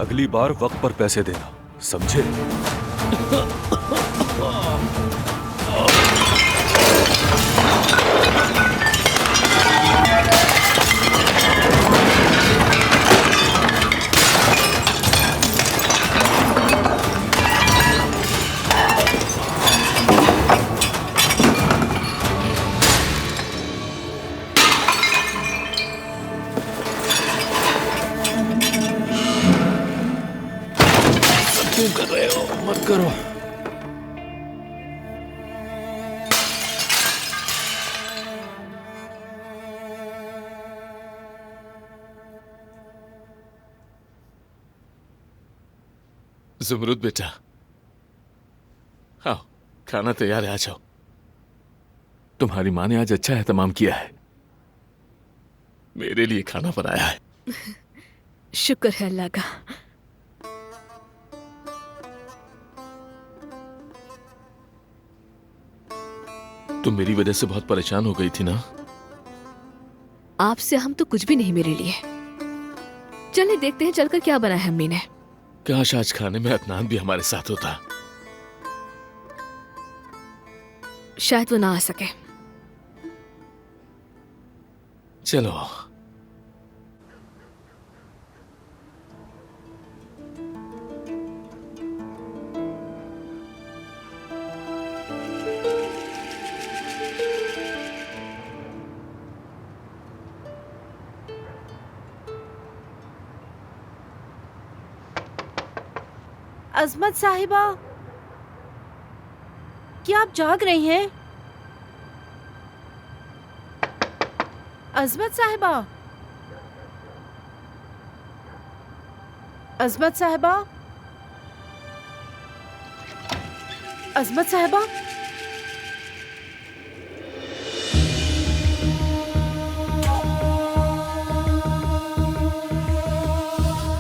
अगली बार वक्त पर पैसे देना, समझे? क्यों कर रहे हो? मत करो। ज़ुमरुद बेटा, आओ, खाना तैयार है, आ जाओ। तुम्हारी माँ ने आज अच्छा एहतमाम किया है, मेरे लिए खाना बनाया है। शुक्र है अल्लाह का। तुम मेरी वजह से बहुत परेशान हो गई थी ना? आपसे हम तो कुछ भी नहीं मेरे लिए। चलिए देखते हैं चलकर क्या बना है अम्मी ने। काश आज खाने में अदनान भी हमारे साथ होता। शायद वो ना आ सके। चलो। अजमत साहिबा, क्या आप जाग रही हैं? अजमत साहिबा, अजमत साहिबा, अजमत साहिबा।